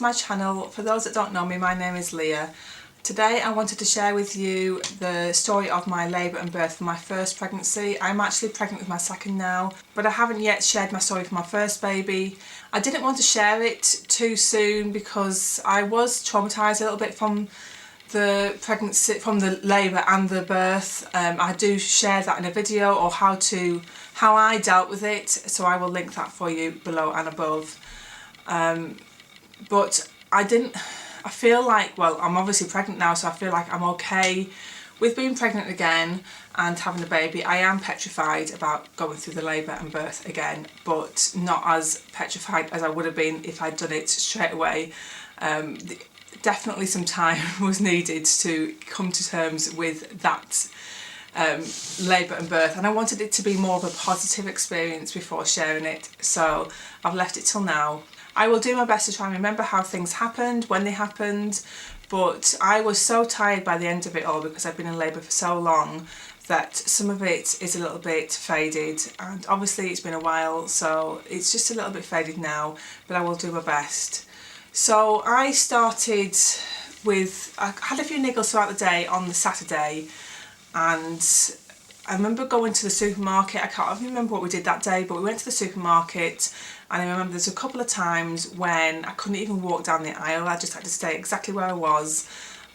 to my channel. For those that don't know me, my name is Leah. Today I wanted to share with you the story of my labour and birth for my first pregnancy. I'm actually pregnant with my second now, but I haven't yet shared my story for my first baby. I didn't want to share it too soon because I was traumatised a little bit from the pregnancy, from the labour and the birth. I do share that in a video, or how I dealt with it, so I will link that for you below and above. But I feel like, well, I'm obviously pregnant now, so I feel like I'm okay with being pregnant again and having a baby. I am petrified about going through the labour and birth again, but not as petrified as I would have been if I'd done it straight away. Definitely some time was needed to come to terms with that labour and birth, and I wanted it to be more of a positive experience before sharing it, so I've left it till now. I will do my best to try and remember how things happened, when they happened, but I was so tired by the end of it all because I've been in labour for so long that some of it is a little bit faded, and obviously it's been a while, so it's just a little bit faded now, but I will do my best. So I started with, I had a few niggles throughout the day on the Saturday, and I remember going to the supermarket. I can't even remember what we did that day, but we went to the supermarket, and I remember there's a couple of times when I couldn't even walk down the aisle. I just had to stay exactly where I was,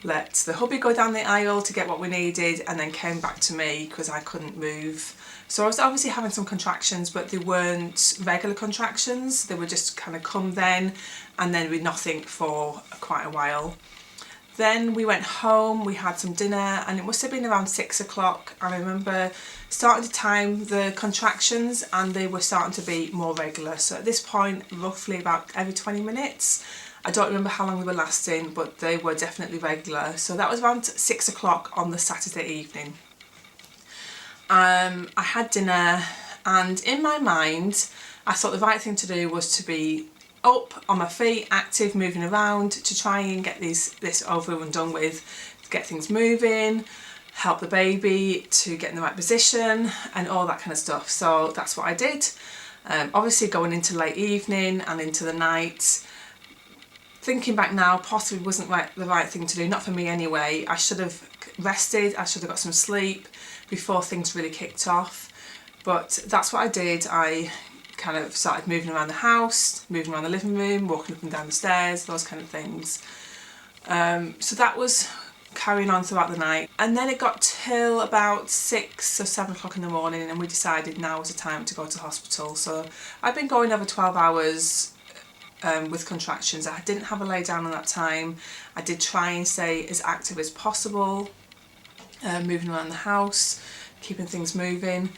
let the hubby go down the aisle to get what we needed, and then came back to me because I couldn't move. So I was obviously having some contractions, but they weren't regular contractions. They would just kind of come then, and then be nothing for quite a while. Then we went home, we had some dinner, and it must have been around 6 o'clock. I remember starting to time the contractions, and they were starting to be more regular. So at this point, roughly about every 20 minutes. I don't remember how long they were lasting, but they were definitely regular. So that was around 6 o'clock on the Saturday evening. I had dinner, and in my mind, I thought the right thing to do was to be up on my feet, active, moving around, to try and get this over and done with, to get things moving, help the baby to get in the right position and all that kind of stuff. So that's what I did. Obviously going into late evening and into the night. Thinking back now, possibly wasn't the right thing to do, not for me anyway. I should have rested, I should have got some sleep before things really kicked off. But that's what I did. I kind of started moving around the house, moving around the living room, walking up and down the stairs, those kind of things. So that was carrying on throughout the night. And then it got till about 6 or 7 o'clock in the morning, and we decided now was the time to go to hospital. So I've been going over 12 hours with contractions. I didn't have a lay down on that time. I did try and stay as active as possible, moving around the house, keeping things moving.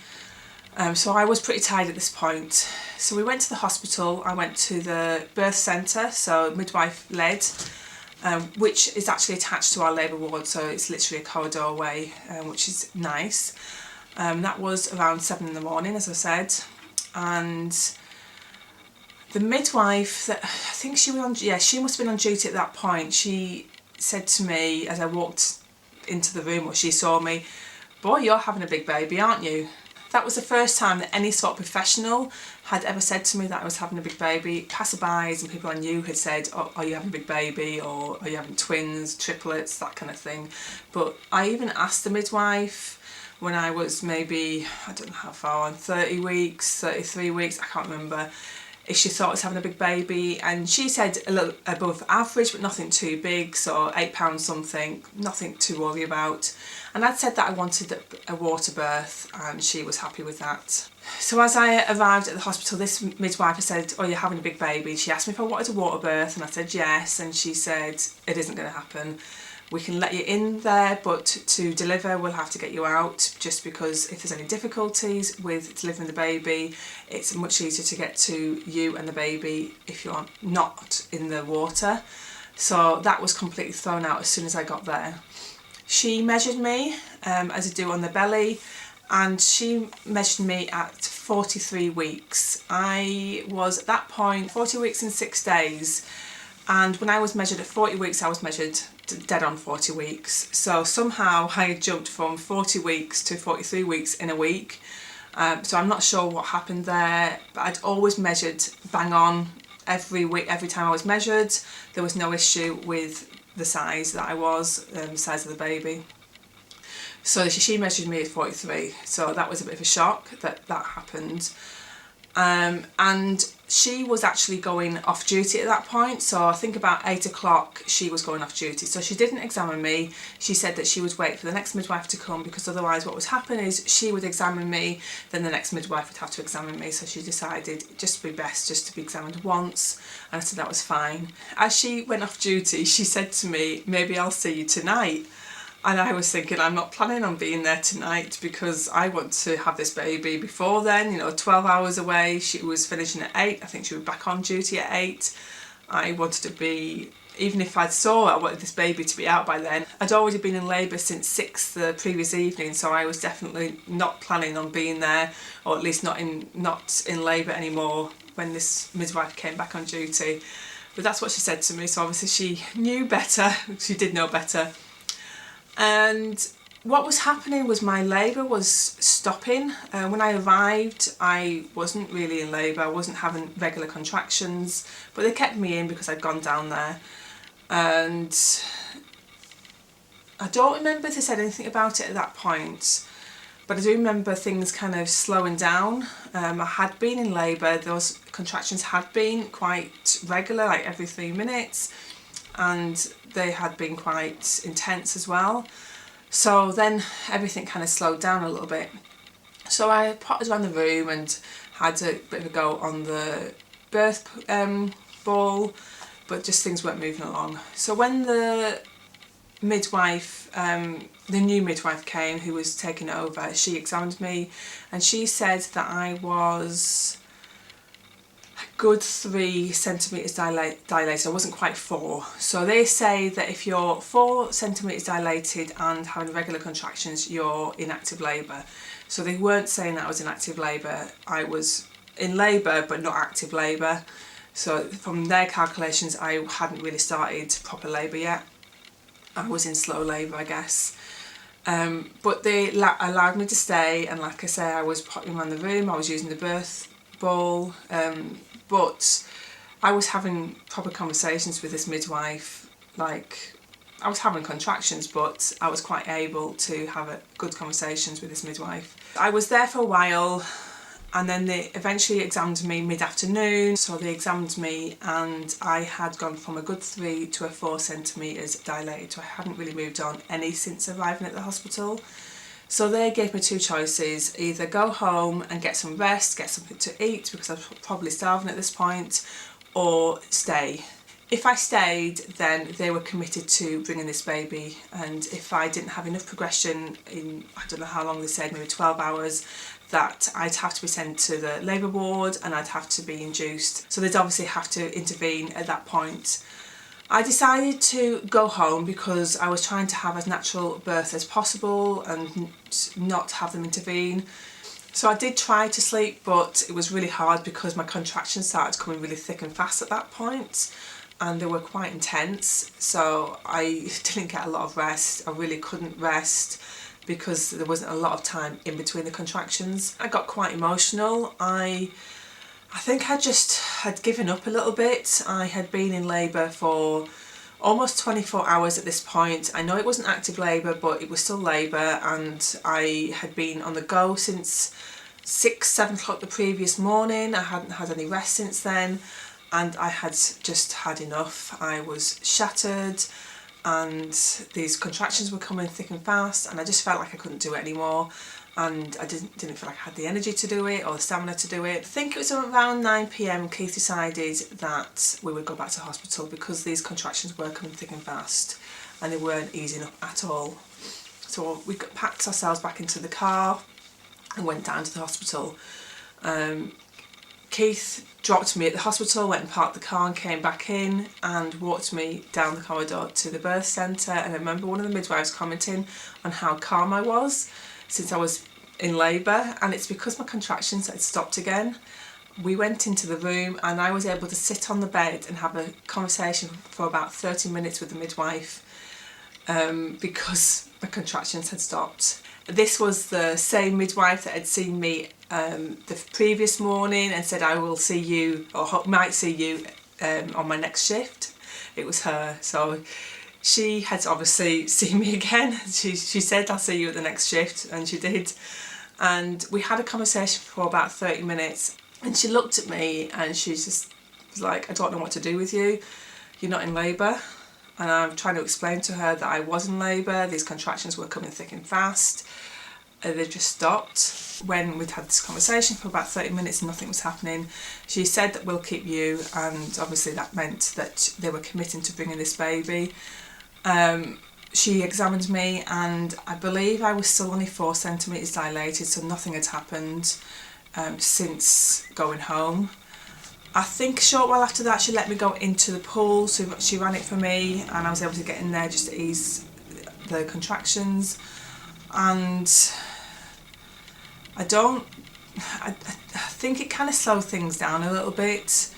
So I was pretty tired at this point. So we went to the hospital. I went to the birth centre, so midwife led, which is actually attached to our labour ward, so it's literally a corridor away, which is nice. That was around 7 in the morning, as I said, and the midwife, that I think she was on, she must have been on duty at that point. She said to me as I walked into the room, or she saw me, "Boy, you're having a big baby, aren't you?" That was the first time that any sort of professional had ever said to me that I was having a big baby. Passerbys and people I knew had said, "Oh, are you having a big baby?" or "Are you having twins, triplets," that kind of thing. But I even asked the midwife when I was maybe, I don't know how far on, 30 weeks, 33 weeks, I can't remember, if she thought I was having a big baby, and she said a little above average but nothing too big, so £8 something, nothing to worry about. And I'd said that I wanted a water birth, and she was happy with that. So as I arrived at the hospital, this midwife said, "Oh, you're having a big baby." She asked me if I wanted a water birth, and I said yes, and she said, "It isn't going to happen. We can let you in there, but to deliver we'll have to get you out, just because if there's any difficulties with delivering the baby, it's much easier to get to you and the baby if you're not in the water." So that was completely thrown out as soon as I got there. She measured me, as I do on the belly, and she measured me at 43 weeks. I was at that point 40 weeks and 6 days. And when I was measured at 40 weeks, I was measured dead on 40 weeks. So somehow I jumped from 40 weeks to 43 weeks in a week. So I'm not sure what happened there, but I'd always measured bang on every week, every time I was measured, there was no issue with the size that I was, the size of the baby. So she measured me at 43, so that was a bit of a shock that happened. And she was actually going off duty at that point, so I think about 8 o'clock she was going off duty. So she didn't examine me. She said that she would wait for the next midwife to come, because otherwise what would happen is she would examine me, then the next midwife would have to examine me. So she decided just to be best just to be examined once, and I said that was fine. As she went off duty, she said to me, maybe I'll see you tonight. And I was thinking, I'm not planning on being there tonight, because I want to have this baby before then, 12 hours away. She was finishing at 8. I think she was back on duty at 8. I wanted to be, even if I wanted this baby to be out by then. I'd already been in labour since 6 the previous evening, so I was definitely not planning on being there, or at least not in labour anymore when this midwife came back on duty. But that's what she said to me, so obviously she knew better. She did know better. And what was happening was my labour was stopping. When I arrived, I wasn't really in labour. I wasn't having regular contractions, but they kept me in because I'd gone down there. And I don't remember if they said anything about it at that point, but I do remember things kind of slowing down. I had been in labour. Those contractions had been quite regular, like every 3 minutes. And they had been quite intense as well. So then everything kind of slowed down a little bit. So I potted around the room and had a bit of a go on the birth ball, but just things weren't moving along. So when the midwife, the new midwife came, who was taking over, she examined me, and she said that I was good 3 centimetres dilated. I wasn't quite 4. So they say that if you're 4 centimetres dilated and having regular contractions, you're in active labour. So they weren't saying that I was in active labour. I was in labour but not active labour. So from their calculations, I hadn't really started proper labour yet. I was in slow labour, I guess. But they allowed me to stay, and like I say, I was potting around the room. I was using the birth ball. But I was having proper conversations with this midwife. Like, I was having contractions, but I was quite able to have good conversations with this midwife. I was there for a while, and then they eventually examined me mid-afternoon. So they examined me, and I had gone from a good 3 to a 4 centimetres dilated. So I hadn't really moved on any since arriving at the hospital. So they gave me 2 choices: either go home and get some rest, get something to eat, because I was probably starving at this point, or stay. If I stayed, then they were committed to bringing this baby, and if I didn't have enough progression in, I don't know how long they said, maybe 12 hours, that I'd have to be sent to the labour ward and I'd have to be induced. So they'd obviously have to intervene at that point. I decided to go home because I was trying to have as natural birth as possible and not have them intervene. So I did try to sleep, but it was really hard because my contractions started coming really thick and fast at that point, and they were quite intense. So I didn't get a lot of rest. I really couldn't rest because there wasn't a lot of time in between the contractions. I got quite emotional. I think I just had given up a little bit. I had been in labour for almost 24 hours at this point. I know it wasn't active labour, but it was still labour, and I had been on the go since 7 o'clock the previous morning. I hadn't had any rest since then, and I had just had enough. I was shattered, and these contractions were coming thick and fast, and I just felt like I couldn't do it anymore. And I didn't feel like I had the energy to do it or the stamina to do it. I think it was around 9 PM Keith decided that we would go back to hospital because these contractions were coming thick and fast and they weren't easing up at all. So we packed ourselves back into the car and went down to the hospital. Keith dropped me at the hospital, went and parked the car and came back in and walked me down the corridor to the birth centre. And I remember one of the midwives commenting on how calm I was since I was in labour, and it's because my contractions had stopped again. We went into the room and I was able to sit on the bed and have a conversation for about 30 minutes with the midwife because my contractions had stopped. This was the same midwife that had seen me the previous morning and said, I will see you, or might see you on my next shift. It was her, so she had obviously seen me again. She said, I'll see you at the next shift, and she did. And we had a conversation for about 30 minutes, and she looked at me and she just was like, I don't know what to do with you. You're not in labour. And I'm trying to explain to her that I was in labour. These contractions were coming thick and fast. They just stopped. When we'd had this conversation for about 30 minutes and nothing was happening, she said that we'll keep you, and obviously that meant that they were committing to bringing this baby. She examined me, and I believe I was still only 4 centimetres dilated, so nothing had happened since going home. I think a short while after that she let me go into the pool, so she ran it for me and I was able to get in there just to ease the contractions. And I think it kind of slowed things down a little bit.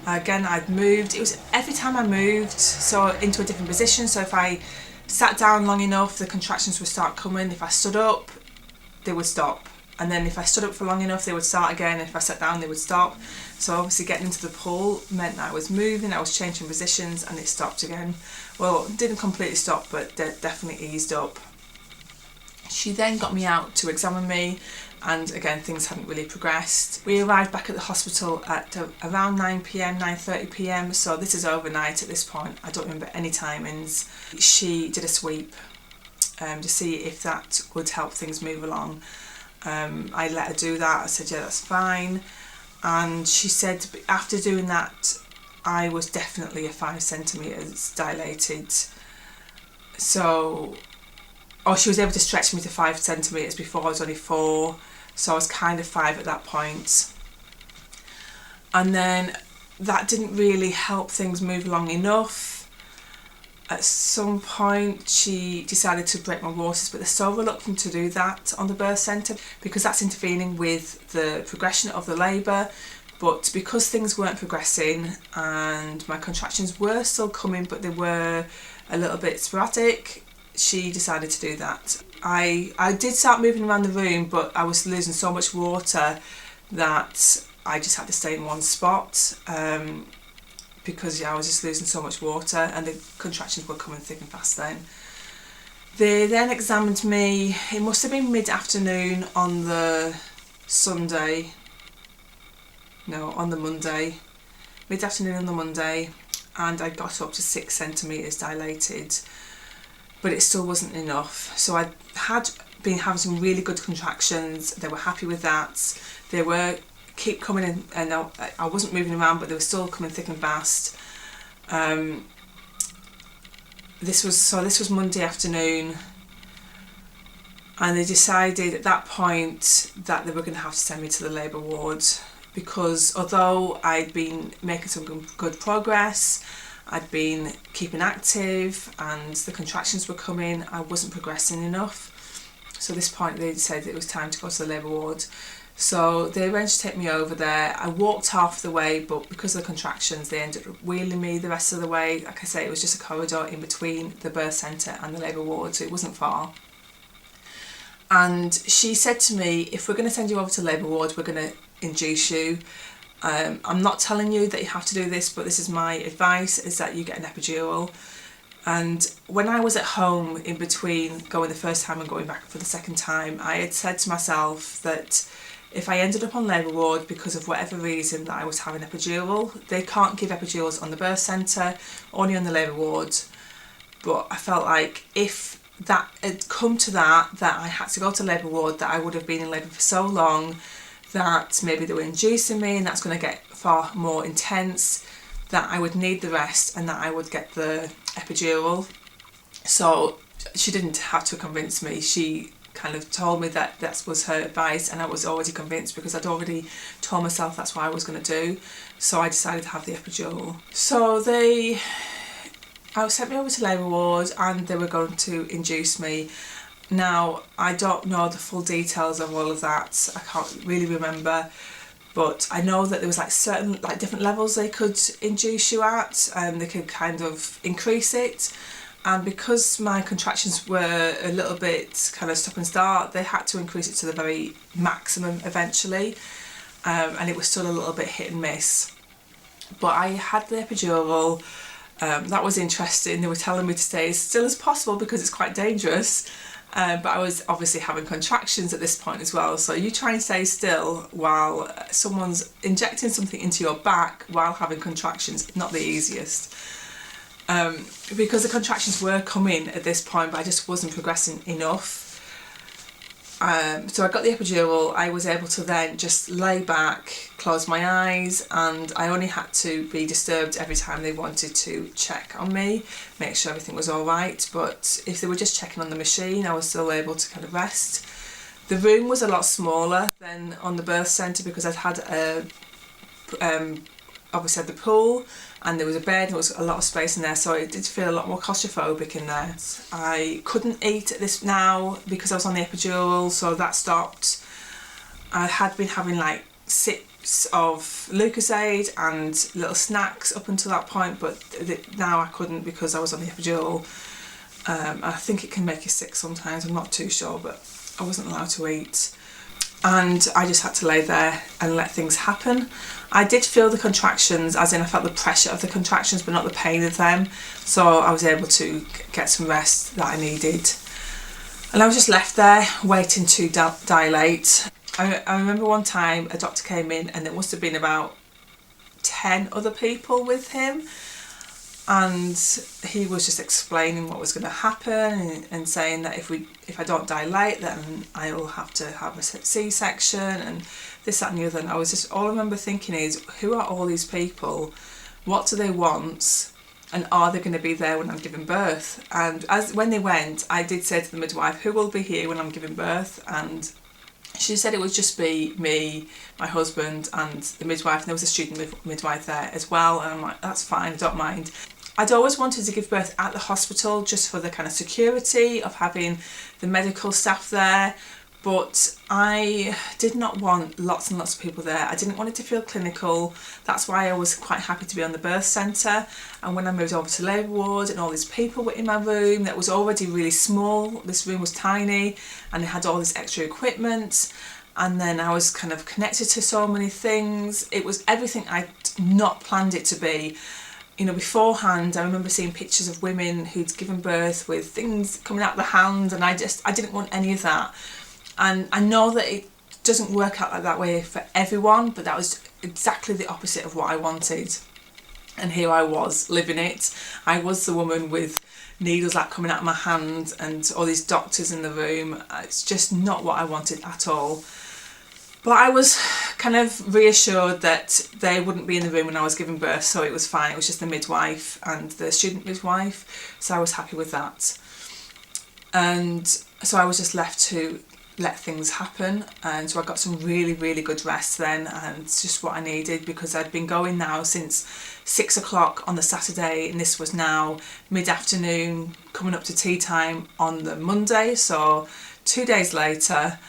Again, I'd moved, it was every time I moved, so into a different position. So if I sat down long enough, the contractions would start coming. If I stood up, they would stop. And then if I stood up for long enough, they would start again. And if I sat down, they would stop. So obviously getting into the pool meant that I was moving, I was changing positions, and it stopped again. Well, it didn't completely stop, but definitely eased up. She then got me out to examine me, and again, things hadn't really progressed. We arrived back at the hospital at around 9 p.m, 9:30 p.m, so this is overnight at this point. I don't remember any timings. She did a sweep to see if that would help things move along. I let her do that. I said, yeah, that's fine. And she said after doing that, I was definitely 5 centimetres dilated. So, she was able to stretch me to 5 centimetres before I was only 4. So I was kind of 5 at that point. And then that didn't really help things move along enough. At some point she decided to break my waters, but they're so reluctant to do that on the birth centre because that's intervening with the progression of the labour. But because things weren't progressing and my contractions were still coming, but they were a little bit sporadic, she decided to do that. I did start moving around the room, but I was losing so much water that I just had to stay in one spot. Because I was just losing so much water and the contractions were coming thick and fast then. They then examined me, it must have been mid-afternoon on the Monday, mid-afternoon on the Monday, and I got up to 6 centimetres dilated, but it still wasn't enough. So I had been having some really good contractions, they were happy with that, they were keep coming in, and I wasn't moving around, but they were still coming thick and fast. This was Monday afternoon, and they decided at that point that they were going to have to send me to the labour ward, because although I'd been making some good progress, I'd been keeping active and the contractions were coming, I wasn't progressing enough. So at this point they decided it was time to go to the labour ward. So they arranged to take me over there. I walked half the way, but because of the contractions they ended up wheeling me the rest of the way. Like I say, it was just a corridor in between the birth centre and the labour ward, so it wasn't far. And she said to me, if we're going to send you over to labour ward, we're going to induce you. I'm not telling you that you have to do this, but this is my advice, is that you get an epidural. And when I was at home in between going the first time and going back for the second time, I had said to myself that if I ended up on labour ward because of whatever reason that I was having epidural, they can't give epidurals on the birth centre, only on the labour ward. But I felt like if that had come to that I had to go to labour ward, that I would have been in labour for so long that maybe they were inducing me and that's going to get far more intense, that I would need the rest and that I would get the epidural. So she didn't have to convince me. She kind of told me that that was her advice, and I was already convinced because I'd already told myself that's what I was going to do. So I decided to have the epidural. So I sent me over to labour ward and they were going to induce me. Now, I don't know the full details of all of that, I can't really remember, but I know that there was certain different levels they could induce you at, and they could kind of increase it. And because my contractions were a little bit kind of stop and start, they had to increase it to the very maximum eventually, and it was still a little bit hit and miss. But I had the epidural. That was interesting. They were telling me to stay as still as possible because it's quite dangerous. But I was obviously having contractions at this point as well. So you try and stay still while someone's injecting something into your back while having contractions. Not the easiest. Because the contractions were coming at this point, but I just wasn't progressing enough. So I got the epidural. I was able to then just lay back, close my eyes, and I only had to be disturbed every time they wanted to check on me, make sure everything was all right. But if they were just checking on the machine, I was still able to kind of rest. The room was a lot smaller than on the birth centre because I'd had obviously had the pool, and there was a bed, and there was a lot of space in there, so it did feel a lot more claustrophobic in there. I couldn't eat at this now because I was on the epidural, so that stopped. I had been having like sips of Lucozade and little snacks up until that point, but now I couldn't because I was on the epidural. I think it can make you sick sometimes, I'm not too sure, but I wasn't allowed to eat. And I just had to lay there and let things happen. I did feel the contractions, as in I felt the pressure of the contractions, but not the pain of them. So I was able to get some rest that I needed. And I was just left there waiting to dilate. I remember one time a doctor came in, and there must have been about 10 other people with him. And he was just explaining what was going to happen and saying that if I don't dilate, then I will have to have a C-section and this, that and the other. And I was just, all I remember thinking is, who are all these people? What do they want? And are they going to be there when I'm giving birth? And when they went, I did say to the midwife, who will be here when I'm giving birth? And she said it would just be me, my husband and the midwife, and there was a student midwife there as well, and I'm like, that's fine, I don't mind. I'd always wanted to give birth at the hospital just for the kind of security of having the medical staff there, but I did not want lots and lots of people there. I didn't want it to feel clinical. That's why I was quite happy to be on the birth centre. And when I moved over to labour ward and all these people were in my room that was already really small, this room was tiny and it had all this extra equipment, and then I was kind of connected to so many things. It was everything I'd not planned it to be. You know, beforehand, I remember seeing pictures of women who'd given birth with things coming out of the hand, and I didn't want any of that. And I know that it doesn't work out like that way for everyone, but that was exactly the opposite of what I wanted. And here I was living it. I was the woman with needles like coming out of my hand and all these doctors in the room. It's just not what I wanted at all. But I was kind of reassured that they wouldn't be in the room when I was giving birth, so it was fine. It was just the midwife and the student midwife, so I was happy with that. And so I was just left to let things happen, and so I got some really, really good rest then, and it's just what I needed because I'd been going now since 6 o'clock on the Saturday, and this was now mid-afternoon coming up to tea time on the Monday, so 2 days later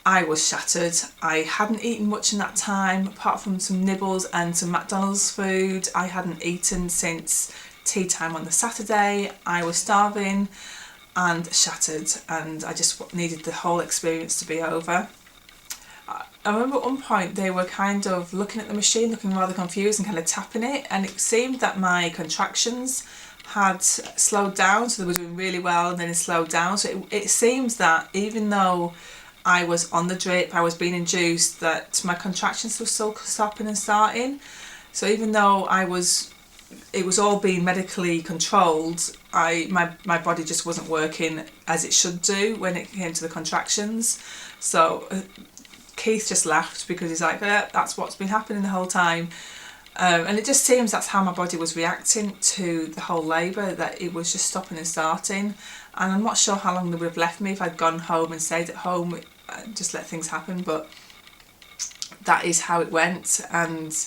I was shattered. I hadn't eaten much in that time, apart from some nibbles and some McDonald's food. I hadn't eaten since tea time on the Saturday. I was starving and shattered, and I just needed the whole experience to be over. I remember at one point they were kind of looking at the machine, looking rather confused and kind of tapping it, and it seemed that my contractions had slowed down, so they were doing really well and then it slowed down. So it seems that even though I was on the drip, I was being induced, that my contractions were still stopping and starting. So even though it was all being medically controlled, my body just wasn't working as it should do when it came to the contractions. So Keith just laughed because he's like, that's what's been happening the whole time. And it just seems that's how my body was reacting to the whole labour, that it was just stopping and starting. And I'm not sure how long they would have left me if I'd gone home and stayed at home, just let things happen, but that is how it went. And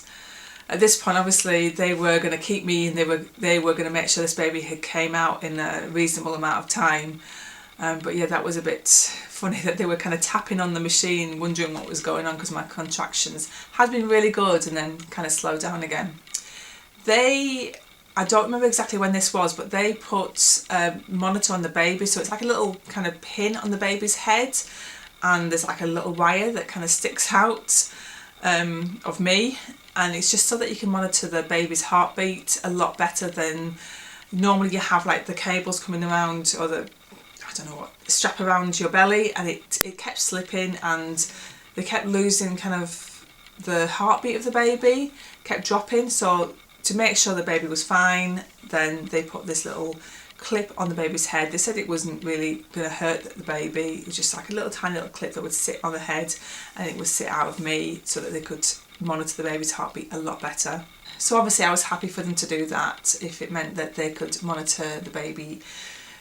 at this point, obviously, they were going to keep me, and they were going to make sure this baby had came out in a reasonable amount of time. But yeah, that was a bit funny that they were kind of tapping on the machine, wondering what was going on, because my contractions had been really good and then kind of slowed down again. I don't remember exactly when this was, but they put a monitor on the baby, so it's like a little kind of pin on the baby's head, and there's like a little wire that kind of sticks out of me, and it's just so that you can monitor the baby's heartbeat a lot better than normally you have, like the cables coming around, or the, I don't know what, strap around your belly, and it kept slipping, and they kept losing kind of the heartbeat of the baby, kept dropping. So to make sure the baby was fine, then they put this little clip on the baby's head. They said it wasn't really going to hurt the baby, it was just like a little tiny little clip that would sit on the head, and it would sit out of me so that they could monitor the baby's heartbeat a lot better. So obviously I was happy for them to do that if it meant that they could monitor the baby,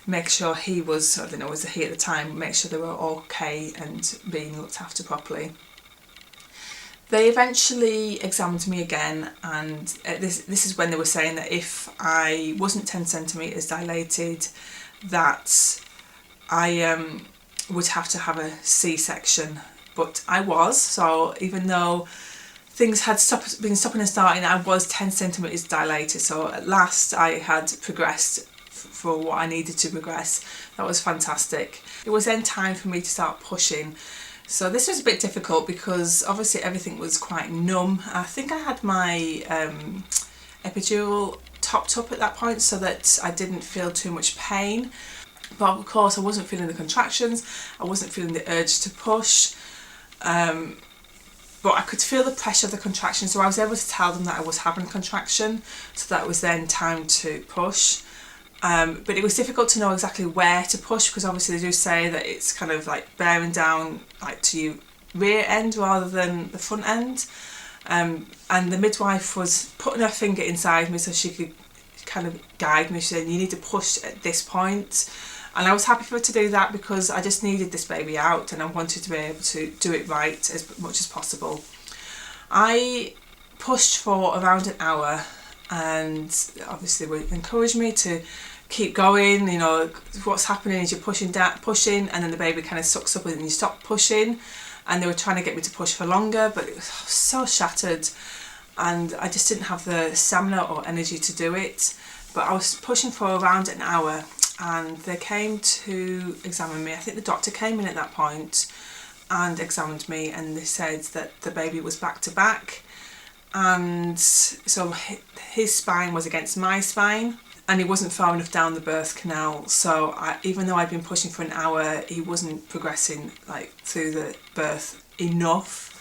make sure he was, I don't know, was a he at the time, make sure they were okay and being looked after properly. They eventually examined me again, and this is when they were saying that if I wasn't 10 centimetres dilated, that I would have to have a C-section. But I was, so even though things had been stopping and starting, I was 10 centimetres dilated, so at last I had progressed for what I needed to progress. That was fantastic. It was then time for me to start pushing. So this was a bit difficult because obviously everything was quite numb. I think I had my epidural topped up at that point so that I didn't feel too much pain. But of course I wasn't feeling the contractions, I wasn't feeling the urge to push. But I could feel the pressure of the contraction, so I was able to tell them that I was having a contraction, so that was then time to push. But it was difficult to know exactly where to push, because obviously they do say that it's kind of like bearing down like to your rear end rather than the front end. And the midwife was putting her finger inside me so she could kind of guide me. She said, you need to push at this point. And I was happy for her to do that because I just needed this baby out and I wanted to be able to do it right as much as possible. I pushed for around an hour, and obviously they encouraged me to keep going. You know, what's happening is you're pushing, and then the baby kind of sucks up and you stop pushing. And they were trying to get me to push for longer, but it was so shattered and I just didn't have the stamina or energy to do it. But I was pushing for around an hour, and they came to examine me. I think the doctor came in at that point and examined me, and they said that the baby was back to back, and so his spine was against my spine, and he wasn't far enough down the birth canal. So even though I'd been pushing for an hour, he wasn't progressing like through the birth enough,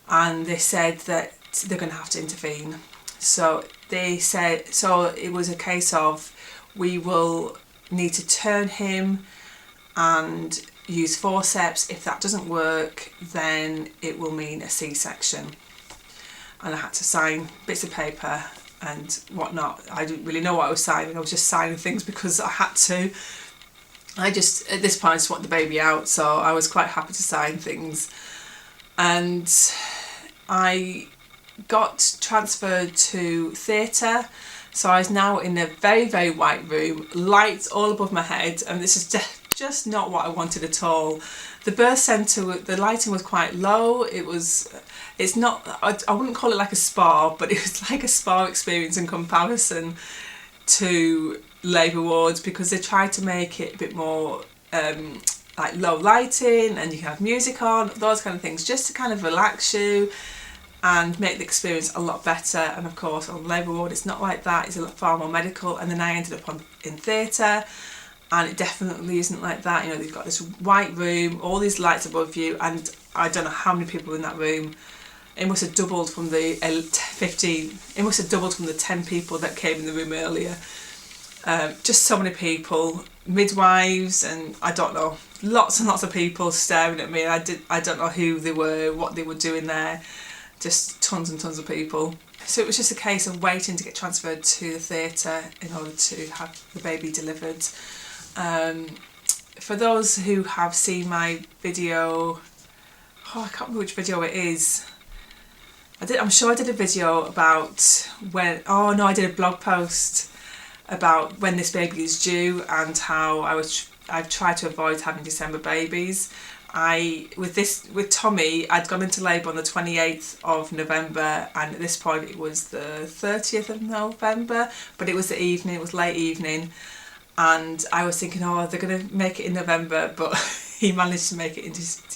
and they said that they're going to have to intervene. So they said, so it was a case of, we will need to turn him and use forceps. If that doesn't work, then it will mean a C-section. And I had to sign bits of paper and whatnot. I didn't really know what I was signing. I was just signing things because I had to. I just, at this point, I just want the baby out, so I was quite happy to sign things. And I got transferred to theatre, so I was now in a very, very white room, lights all above my head, and this is just not what I wanted at all. The birth centre, the lighting was quite low. It's not, I wouldn't call it like a spa, but it was like a spa experience in comparison to labour wards, because they tried to make it a bit more like low lighting, and you can have music on, those kind of things, just to kind of relax you and make the experience a lot better. And of course on labour ward it's not like that, it's a lot far more medical. And then I ended up in theatre, and it definitely isn't like that. You know, they've got this white room, all these lights above you, and I don't know how many people were in that room. It must have doubled from the 15, it must have doubled from the 10 people that came in the room earlier. Just so many people, midwives, and I don't know, lots and lots of people staring at me. I don't know who they were, what they were doing there, just tons and tons of people. So it was just a case of waiting to get transferred to the theatre in order to have the baby delivered. For those who have seen my video, I can't remember which video it is. I'm sure I did a video about when, I did a blog post about when this baby is due and how I've tried to avoid having December babies. With Tommy, I'd gone into labour on the 28th of November, and at this point it was the 30th of November, but it was the evening, it was late evening, and I was thinking, they're going to make it in November, but he managed to make it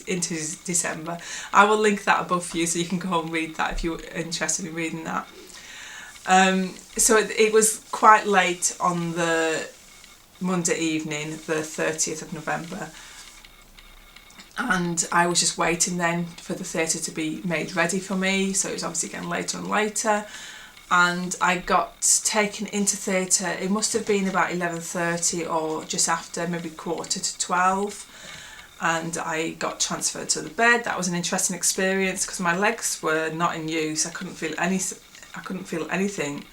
into December. I will link that above for you so you can go and read that if you're interested in reading that. So it was quite late on the Monday evening, the 30th of November, and I was just waiting then for the theatre to be made ready for me, so it was obviously getting later and later, and I got taken into theatre. It must have been about 11:30 or just after, maybe 11:45, and I got transferred to the bed. That was an interesting experience because my legs were not in use. I couldn't feel anything,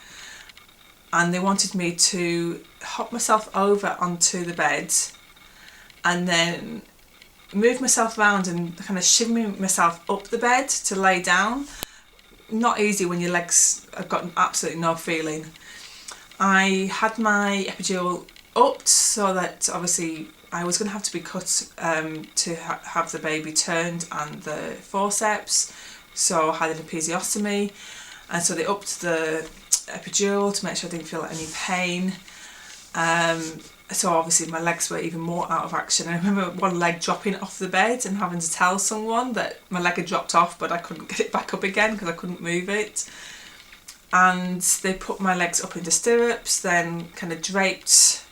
and they wanted me to hop myself over onto the bed and then move myself around and kind of shimmy myself up the bed to lay down. Not easy when your legs have got absolutely no feeling. I had my epidural upped so that obviously I was going to have to be cut to have the baby turned and the forceps, so I had an episiotomy, and so they upped the epidural to make sure I didn't feel any pain. So obviously my legs were even more out of action. I remember one leg dropping off the bed and having to tell someone that my leg had dropped off, but I couldn't get it back up again because I couldn't move it. And they put my legs up into stirrups, then kind of draped,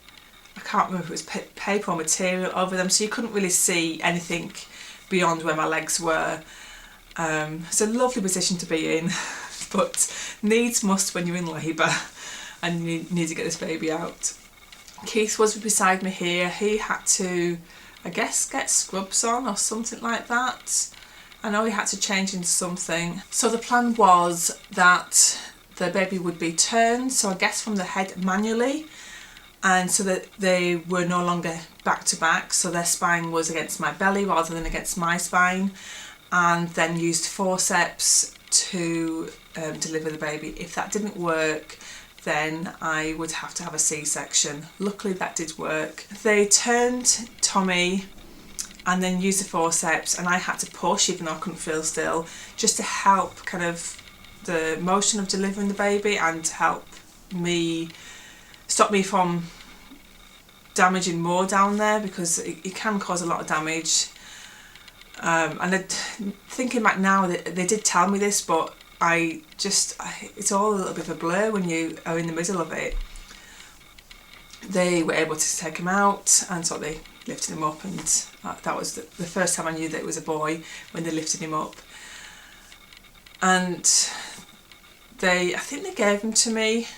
I can't remember if it was paper or material over them, so you couldn't really see anything beyond where my legs were. It's a lovely position to be in, but needs must when you're in labour and you need to get this baby out. Keith was beside me here. He had to, I guess, get scrubs on or something like that. I know he had to change into something. So the plan was that the baby would be turned, so I guess from the head manually, and so that they were no longer back to back, so their spine was against my belly rather than against my spine, and then used forceps to deliver the baby. If that didn't work, then I would have to have a C-section. Luckily that did work. They turned Tommy and then used the forceps, and I had to push even though I couldn't feel still, just to help kind of the motion of delivering the baby and help me stop me from damaging more down there, because it can cause a lot of damage. And thinking back now, they did tell me this, but it's all a little bit of a blur when you are in the middle of it. They were able to take him out, and so they lifted him up, and that was the first time I knew that it was a boy, when they lifted him up. And I think they gave him to me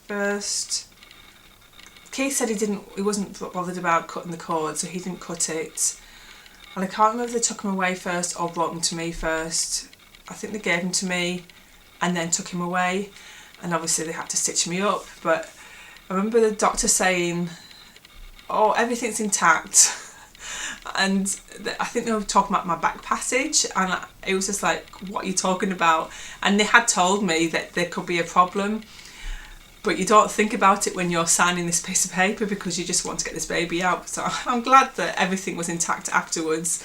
first. Keith said he wasn't bothered about cutting the cord, so he didn't cut it. And I can't remember if they took him away first or brought him to me first. I think they gave him to me and then took him away, and obviously they had to stitch me up. But I remember the doctor saying, "Oh, everything's intact," and I think they were talking about my back passage, and it was just like, what are you talking about? And they had told me that there could be a problem, but you don't think about it when you're signing this piece of paper because you just want to get this baby out. So I'm glad that everything was intact afterwards.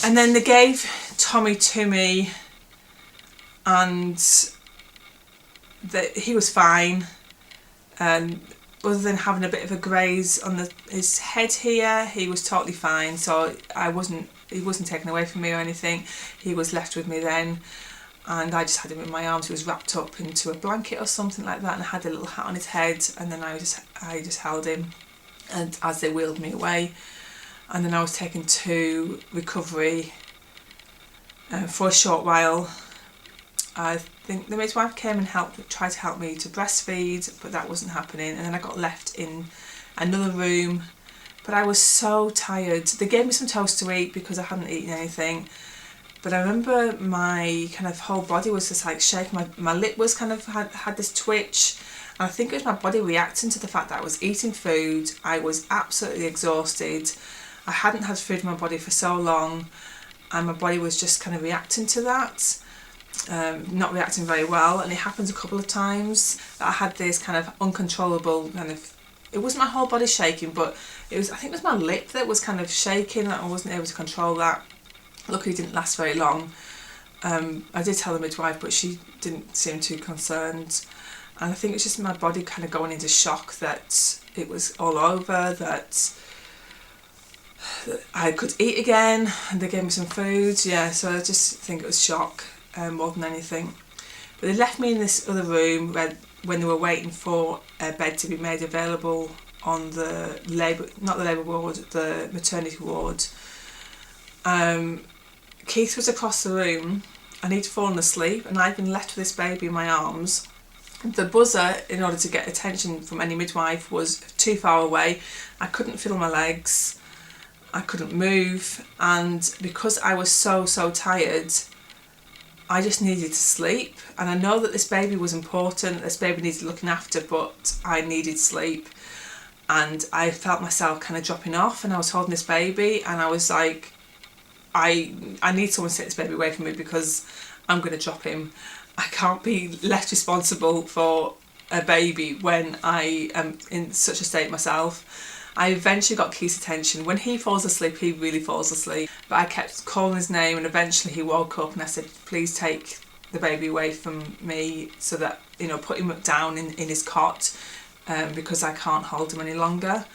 And then they gave Tommy to me, and he was fine, other than having a bit of a graze on his head here. He was totally fine, so he wasn't taken away from me or anything. He was left with me then, and I just had him in my arms. He was wrapped up into a blanket or something like that, and I had a little hat on his head, and then I just held him, and as they wheeled me away. And then I was taken to recovery for a short while. I think the midwife came and tried to help me to breastfeed, but that wasn't happening. And then I got left in another room, but I was so tired. They gave me some toast to eat because I hadn't eaten anything. But I remember my kind of whole body was just like shaking. My lip was kind of had this twitch. And I think it was my body reacting to the fact that I was eating food. I was absolutely exhausted. I hadn't had food in my body for so long, and my body was just kind of reacting to that, not reacting very well. And it happened a couple of times that I had this kind of uncontrollable kind of, it wasn't my whole body shaking, but I think it was my lip that was kind of shaking, and I wasn't able to control that. Luckily it didn't last very long. I did tell the midwife, but she didn't seem too concerned. And I think it's just my body kind of going into shock that it was all over, that I could eat again, and they gave me some food. Yeah, so I just think it was shock more than anything. But they left me in this other room when they were waiting for a bed to be made available on the not the labour ward, the maternity ward. Keith was across the room and he'd fallen asleep, and I'd been left with this baby in my arms. The buzzer, in order to get attention from any midwife, was too far away. I couldn't feel my legs, I couldn't move, and because I was so tired, I just needed to sleep. And I know that this baby was important, this baby needed looking after, but I needed sleep. And I felt myself kind of dropping off, and I was holding this baby and I was like, I need someone to take this baby away from me because I'm going to drop him. I can't be left responsible for a baby when I am in such a state myself. I eventually got Keith's attention. When he falls asleep, he really falls asleep. But I kept calling his name, and eventually he woke up and I said, please take the baby away from me, so that, you know, put him down in his cot, because I can't hold him any longer.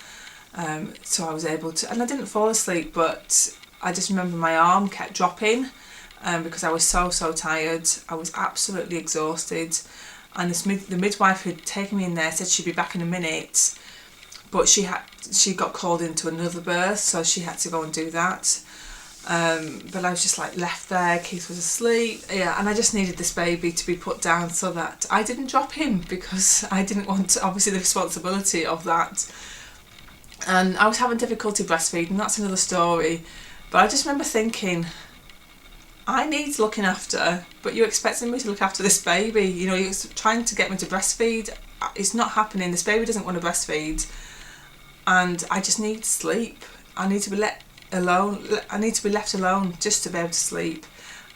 So I was able to, and I didn't fall asleep, but I just remember my arm kept dropping because I was so tired. I was absolutely exhausted, and the midwife who'd taken me in there said she'd be back in a minute, but she got called into another birth, so she had to go and do that. But I was just like left there. Keith was asleep, yeah, and I just needed this baby to be put down so that I didn't drop him, because I didn't want, obviously, the responsibility of that. And I was having difficulty breastfeeding, that's another story. But I just remember thinking, I need looking after, but you're expecting me to look after this baby. You know, you're trying to get me to breastfeed. It's not happening. This baby doesn't want to breastfeed. And I just need sleep. I need to be let alone. I need to be left alone just to be able to sleep,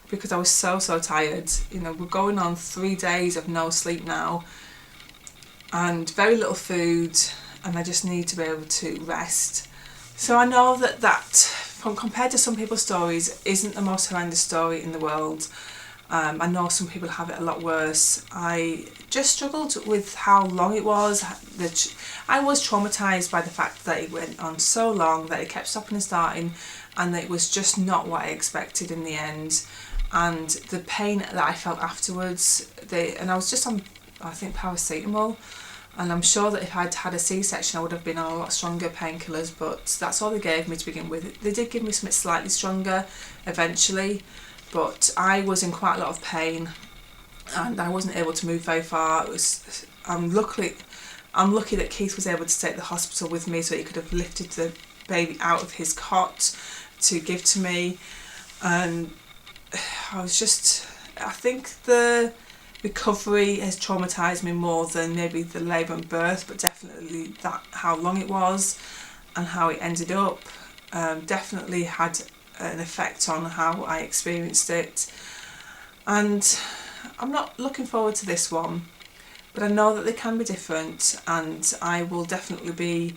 because I was so tired. You know, we're going on 3 days of no sleep now and very little food, and I just need to be able to rest. So I know that compared to some people's stories, isn't the most horrendous story in the world. I know some people have it a lot worse. I just struggled with how long it was. I was traumatised by the fact that it went on so long, that it kept stopping and starting, and that it was just not what I expected in the end. And the pain that I felt afterwards, and I was just on, I think, paracetamol. And I'm sure that if I'd had a C-section, I would have been on a lot stronger painkillers, but that's all they gave me to begin with. They did give me something slightly stronger eventually, but I was in quite a lot of pain and I wasn't able to move very far. I'm lucky that Keith was able to stay at the hospital with me, so he could have lifted the baby out of his cot to give to me. And I think the recovery has traumatised me more than maybe the labour and birth, but definitely that how long it was and how it ended up definitely had an effect on how I experienced it. And I'm not looking forward to this one, but I know that they can be different, and I will definitely be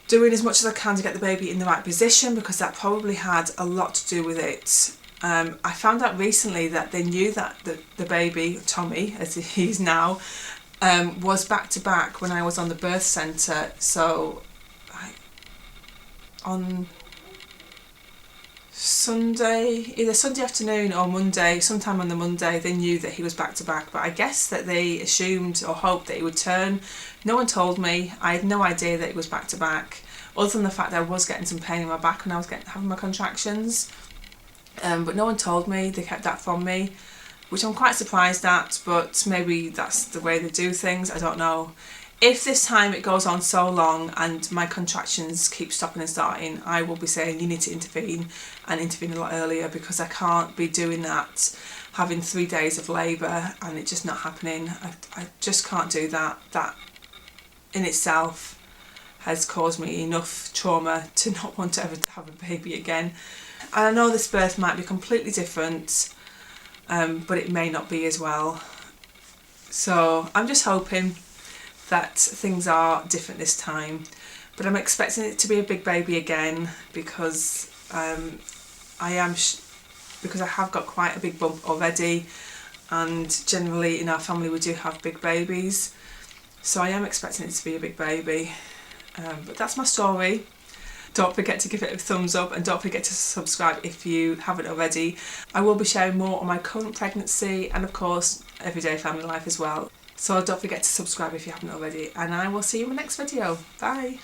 doing as much as I can to get the baby in the right position, because that probably had a lot to do with it. I found out recently that they knew that the baby, Tommy as he's now, was back to back when I was on the birth centre. So on Sunday, either Sunday afternoon or Monday, sometime on the Monday, they knew that he was back to back, but I guess that they assumed or hoped that he would turn. No one told me. I had no idea that he was back to back, other than the fact that I was getting some pain in my back when I was having my contractions. But no one told me. They kept that from me, which I'm quite surprised at, but maybe that's the way they do things. I don't know. If this time it goes on so long and my contractions keep stopping and starting, I will be saying you need to intervene, and intervene a lot earlier, because I can't be doing that, having 3 days of labour and it just not happening. I just can't do that. That in itself has caused me enough trauma to not want to ever have a baby again. And I know this birth might be completely different, but it may not be as well. So I'm just hoping that things are different this time. But I'm expecting it to be a big baby again, because because I have got quite a big bump already, and generally in our family we do have big babies. So I am expecting it to be a big baby. But that's my story. Don't forget to give it a thumbs up and don't forget to subscribe if you haven't already. I will be sharing more on my current pregnancy and of course everyday family life as well. So don't forget to subscribe if you haven't already, and I will see you in my next video. Bye!